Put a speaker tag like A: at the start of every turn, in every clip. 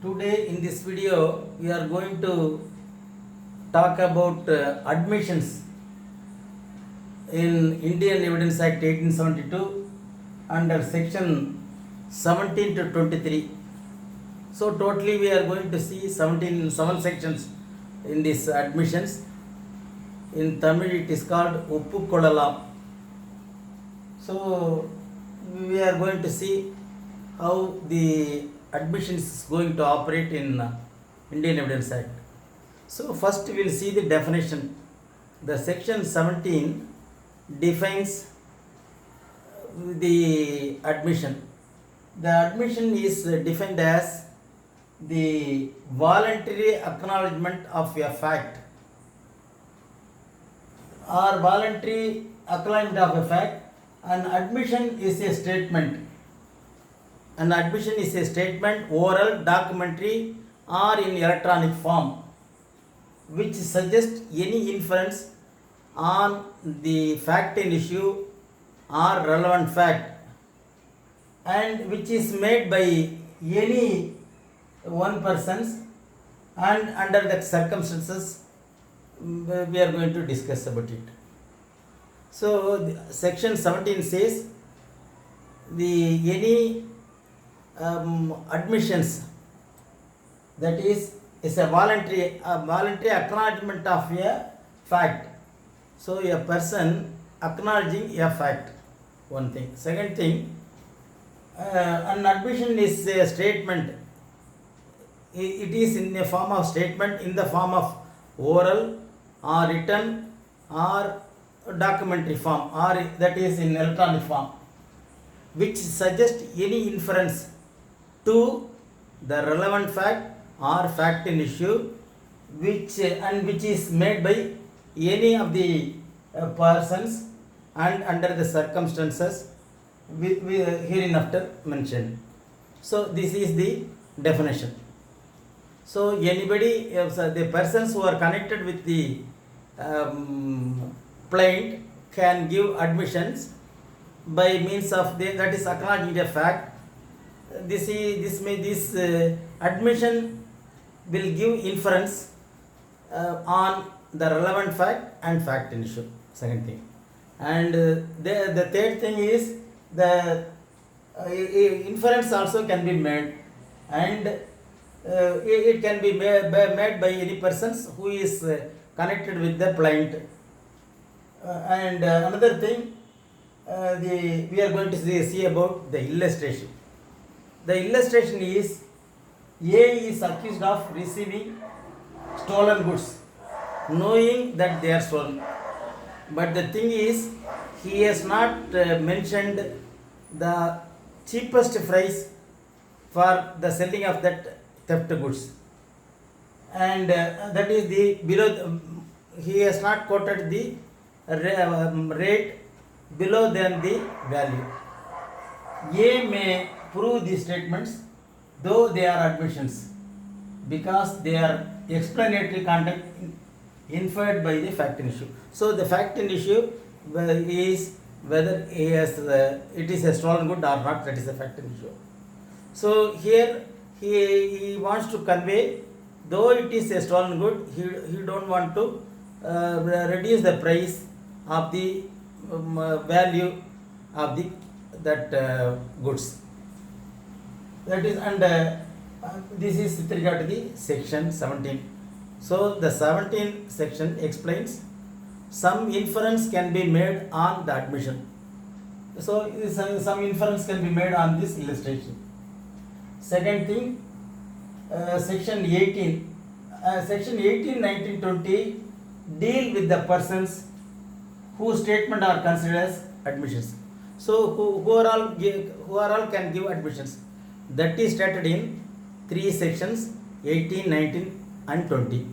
A: Today in this video we are going to talk about admissions in Indian Evidence Act 1872 under section 17 to 23. So totally we are going to see 7 sections in these admissions. In Tamil it is called Uppukolalam. So we are going to see how the admissions is going to operate in Indian Evidence Act. So first we will see the definition. The section 17 defines the admission. The admission is defined as the voluntary acknowledgement of a fact or voluntary acknowledgement of a fact. An admission is a statement. An admission is a statement, oral, documentary, or in electronic form, which suggests any inference on the fact in issue or relevant fact, and which is made by any one person and under the circumstances we are going to discuss about it. So section 17 says the any admissions, that is a voluntary acknowledgement of a fact. So a person acknowledging a fact, one thing. Second thing, an admission is a statement. It is in a form of statement, in the form of oral or written or documentary form, or that is in electronic form, which suggests any inference to the relevant fact or fact in issue, which is made by any of the persons and under the circumstances we hereinafter mentioned. So this is the definition. So anybody, the persons who are connected with the plaintiff can give admissions by means of that is acknowledging a fact. This admission will give inference on the relevant fact and fact in issue. Second thing, and the third thing is the inference also can be made, and it can be made by any persons who is connected with the plaintiff. And another thing, we are going to see about the illustration. The illustration is A is accused of receiving stolen goods, knowing that they are stolen. But the thing is, he has not mentioned the cheapest price for the selling of that theft goods, and that is the below. He has not quoted the rate below than the value. A may prove these statements though they are admissions, because they are explanatory content inferred by the fact in issue. So the fact in issue is whether it is a stolen good or not, that is a fact in issue. So here he wants to convey, though it is a stolen good, he don't want to reduce the price of the value of the that goods. That is, and this is with regard to the section 17. So the 17th section explains some inference can be made on the admission. So some inference can be made on this illustration. Second thing, section 18, section 18, 19, 20 deal with the persons whose statement are considered as admissions. So who are all can give admissions. That is stated in 3 sections, 18, 19 and 20.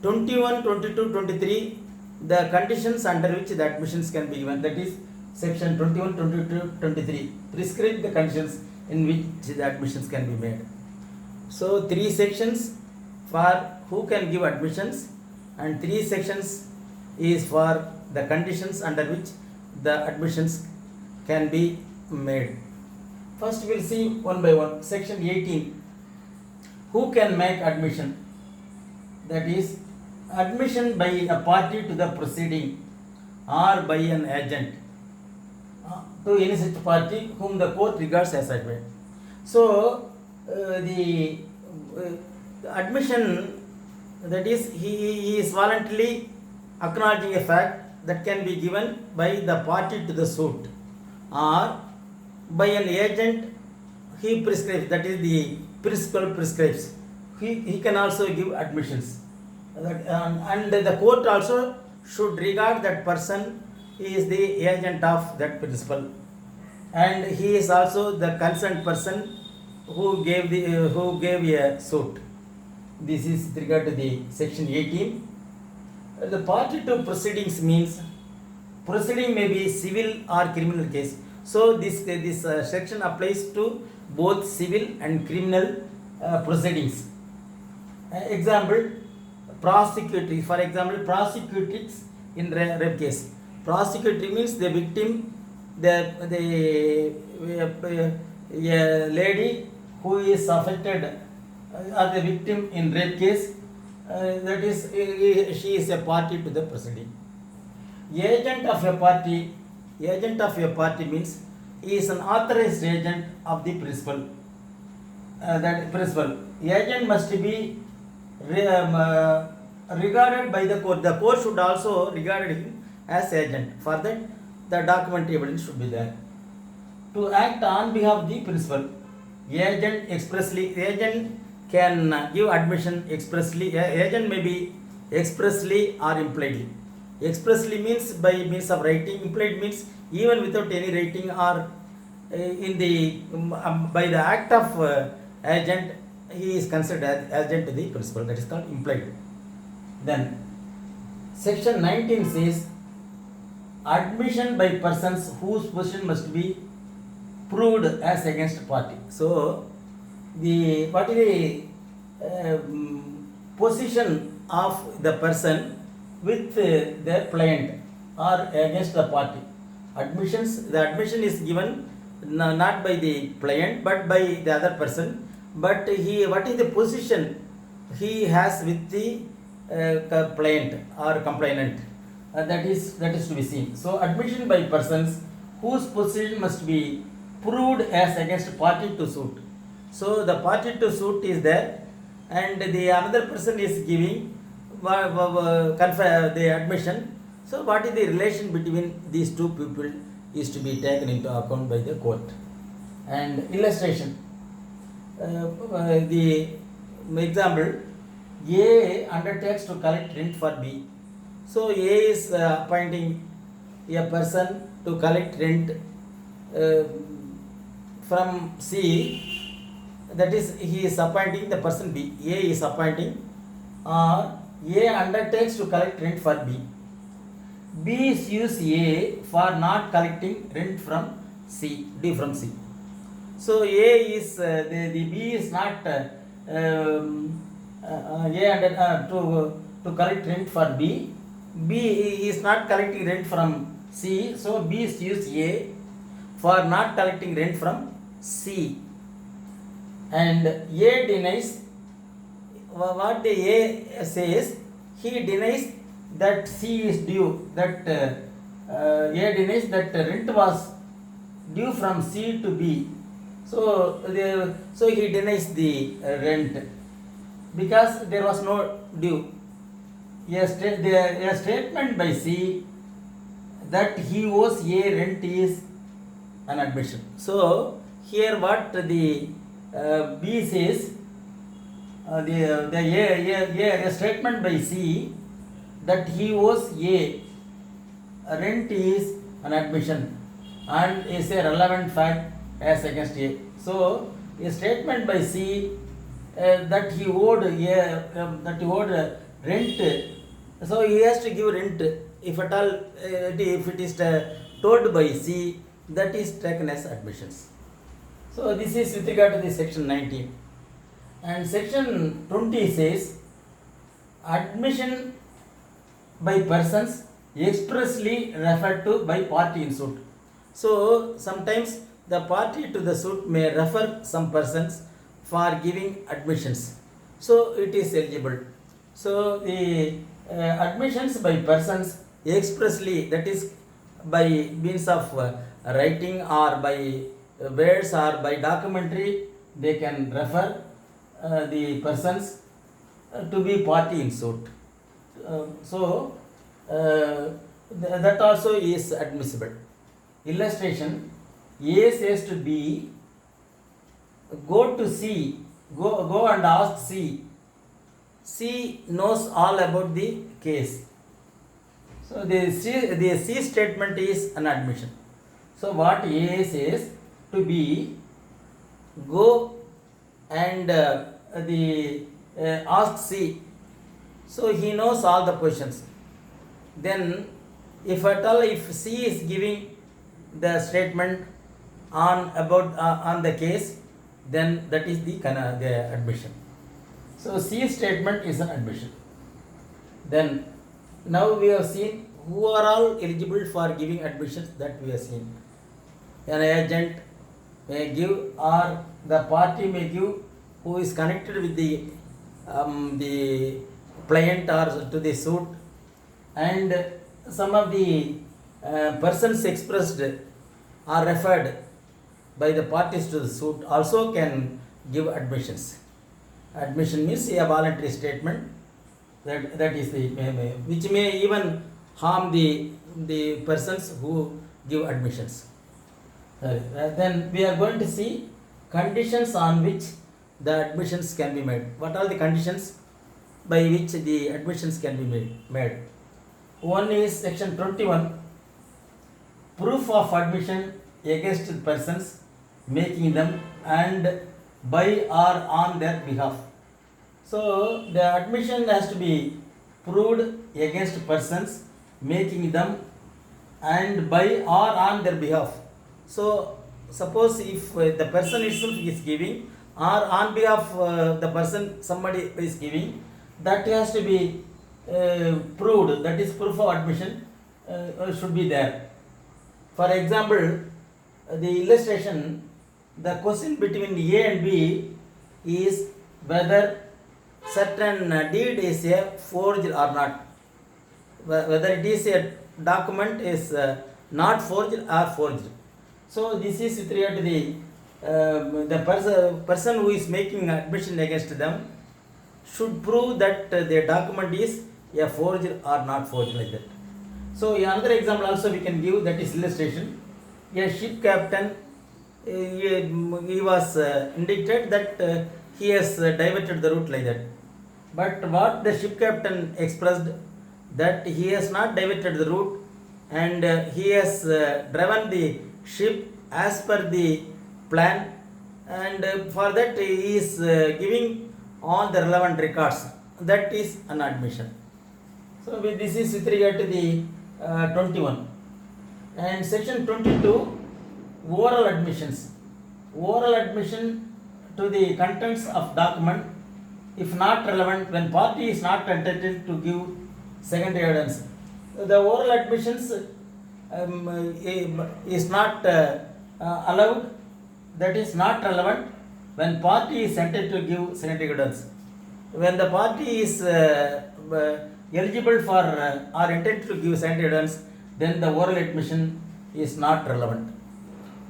A: 21, 22, 23, the conditions under which the admissions can be given. That is section 21, 22, 23. Prescribe the conditions in which the admissions can be made. So 3 sections for who can give admissions, and 3 sections is for the conditions under which the admissions can be made. First we will see one by one. Section 18. who can make admission? That is, admission by a party to the proceeding or by an agent to any such party whom the court regards as admitted. So, the admission, that is, he is voluntarily acknowledging a fact that can be given by the party to the suit or by an agent he prescribes, that is the principal prescribes. He can also give admissions. And the court also should regard that person is the agent of that principal, and he is also the concerned person who gave a suit. This is with regard to the section 18. The party to proceedings means proceeding may be civil or criminal case. So this section applies to both civil and criminal proceedings. Example, prosecutory. For example, prosecutrix in rape case. Prosecutory means the victim, a lady who is affected or the victim in rape case, that is, she is a party to the proceeding. Agent of a party means he is an authorized agent of the principal. That principal agent must be regarded by the court. The court should also regard him as agent. For that, the documentary evidence should be there. To act on behalf of the principal, agent can give admission expressly. Agent may be expressly or impliedly. Expressly means by means of writing. Implied means even without any writing or by the act of agent, he is considered as agent to the principal. That is called implied. Then section 19 says admission by persons whose position must be proved as against party. So what is the position of the person with their client or against the party? The admission is given not by the client but by the other person. But what is the position he has with the client or complainant? That is to be seen. So admission by persons whose position must be proved as against party to suit. So the party to suit is there, and the another person is giving the admission. So what is the relation between these two people is to be taken into account by the court. And illustration. The example, A undertakes to collect rent for B. So A is appointing a person to collect rent from C. That is, he is appointing the person B. A is appointing, or A undertakes to collect rent for B. B sues A for not collecting rent from C, due from C. So A is the B is not to collect rent for B. B is not collecting rent from C. So B sues A for not collecting rent from C. And A denies what the A says. He denies that C is due. That A denies that rent was due from C to B. So he denies the rent because there was no due. A statement by C that he owes A rent is an admission. So here what the B says, a statement by C that he owes A rent is an admission and is a relevant fact as against A. So a statement by C that he owed rent, so he has to give rent if at all, if it is told by C, that is taken as admissions. So this is with regard to the section 19. And section 20 says admission by persons expressly referred to by party in suit. So sometimes the party to the suit may refer some persons for giving admissions, so it is eligible. So the admissions by persons expressly, that is by means of writing or by words or by documentary, they can refer the persons to be party in suit. So that also is admissible. Illustration: A says to B, go to C, go and ask C. C knows all about the case. So the C statement is an admission. So what A says to B, go and ask C. So he knows all the questions. Then if at all, if C is giving the statement on about on the case, then that is the admission. So C statement is an admission. Then now we have seen who are all eligible for giving admissions, that we have seen. An agent may give, or the party may give who is connected with the client or to the suit, and some of the persons expressed or referred by the parties to the suit also can give admissions. Admission means a voluntary statement that is the which may even harm the persons who give admissions. Then we are going to see conditions on which the admissions can be made. What are the conditions by which the admissions can be made? One is section 21, proof of admission against persons making them and by or on their behalf. So the admission has to be proved against persons making them and by or on their behalf. So suppose if the person itself is giving, or on behalf the person somebody is giving, that has to be proved, that is proof of admission should be there. For example, the illustration, the question between A and B is whether certain deed is a forged or not, whether it is a document is not forged or forged. So this is with regard to the person who is making admission against them should prove that the document is a forged or not forged, like that. So another example also we can give, that is illustration. A ship captain, he was indicted that he has diverted the route, like that. But what the ship captain expressed, that he has not diverted the route, and he has driven the ship as per the plan, and for that he is giving all the relevant records. That is an admission. So this is with regard to the 21. And section 22, oral admissions. Oral admission to the contents of document, if not relevant, when party is not entitled to give secondary evidence. The oral admissions is not allowed, that is not relevant when party is entitled to give secondary evidence. When the party is eligible for or entitled to give secondary evidence, then the oral admission is not relevant.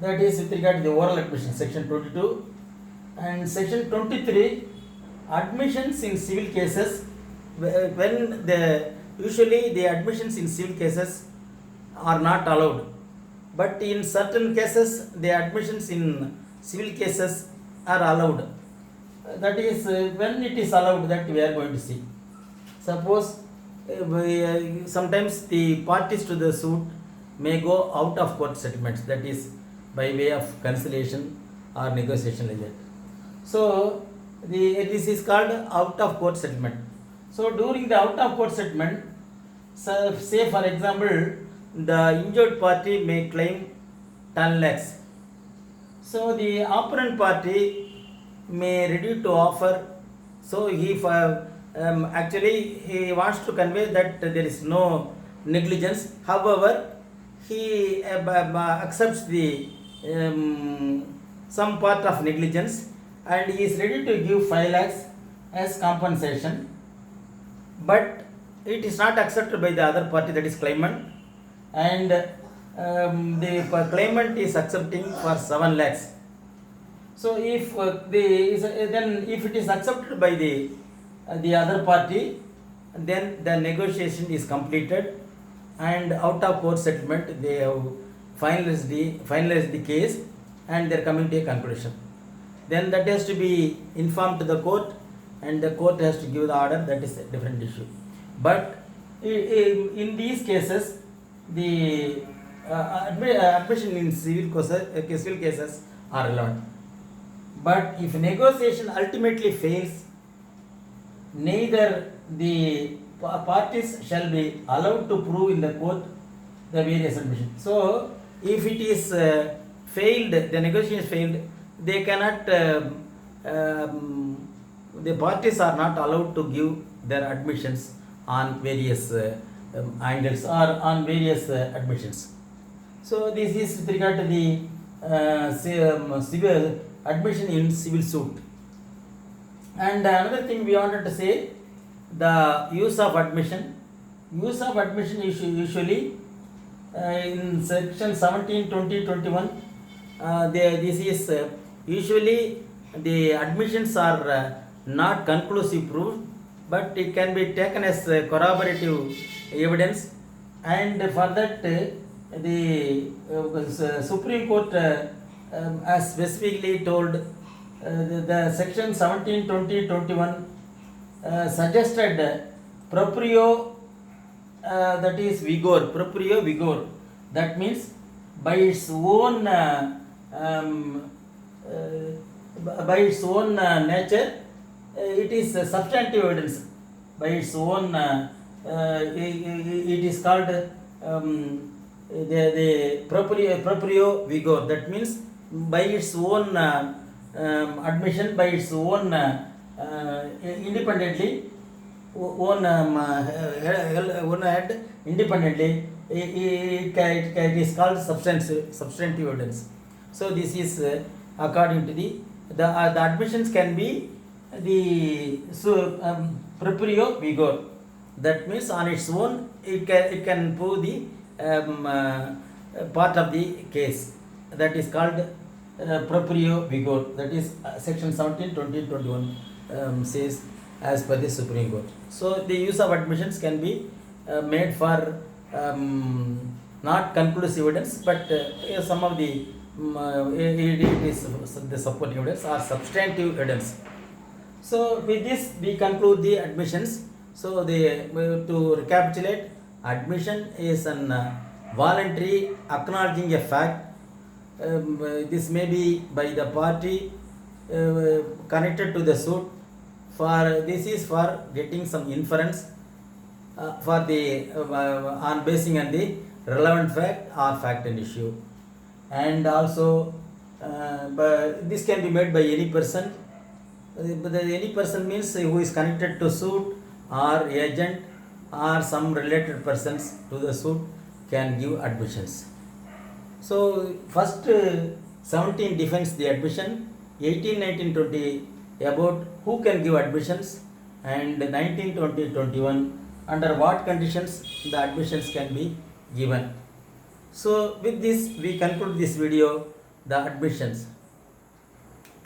A: That is with regard to the oral admission, section 22. And section 23, admissions in civil cases, when usually the admissions in civil cases are not allowed, but in certain cases the admissions in civil cases are allowed. That is when it is allowed, that we are going to see. Suppose sometimes the parties to the suit may go out of court settlements, that is by way of conciliation or negotiation, like that. So this is called out of court settlement. So during the out of court settlement, say for example, the injured party may claim 10 lakhs. So the opponent party may ready to offer. So he actually he wants to convey that there is no negligence. However, he accepts the some part of negligence, and he is ready to give 5 lakhs as compensation, but it is not accepted by the other party, that is claimant, and the claimant is accepting for 7 lakhs. So if then if it is accepted by the other party, then the negotiation is completed, and out of court settlement they have finalized the case, and they are coming to a conclusion. Then that has to be informed to the court, and the court has to give the order. That is a different issue. But in these cases, the admission in civil cases are relevant. But if negotiation ultimately fails, neither the parties shall be allowed to prove in the court the various admissions. So if it is failed, the negotiation is failed, they cannot, the parties are not allowed to give their admissions on various angles or on various admissions. So this is with regard to the civil admission in civil suit. And another thing we wanted to say, the use of admission. Use of admission usually in section 17, 20, 21, this is usually the admissions are not conclusive proof, but it can be taken as corroborative evidence, and for that the Supreme Court has specifically told the section 17, 20, 21 suggested proprio, that is vigor, proprio vigor, that means by its own nature, it is substantive evidence. By its own, it is called the proprio vigor. That means by its own admission, by its own independently, own head independently, it is called substantive evidence. So this is according to the admissions can be the proprio vigor. That means on its own it can prove the part of the case. That is called proprio vigor. That is section 17, 20, 21 says as per the Supreme Court. So the use of admissions can be made for not conclusive evidence, but some of the it is the supporting evidence or substantive evidence. So with this we conclude the admissions. So to recapitulate, admission is an voluntary acknowledging a fact. This may be by the party connected to the suit. This is for getting some inference for the on basing on the relevant fact or fact and issue, and also but this can be made by any person. Any person means who is connected to suit or agent or some related persons to the suit can give admissions. So first 17 defines the admission, 18, 19, 20 about who can give admissions, and 19, 20, 21 under what conditions the admissions can be given. So with this we conclude this video, the admissions.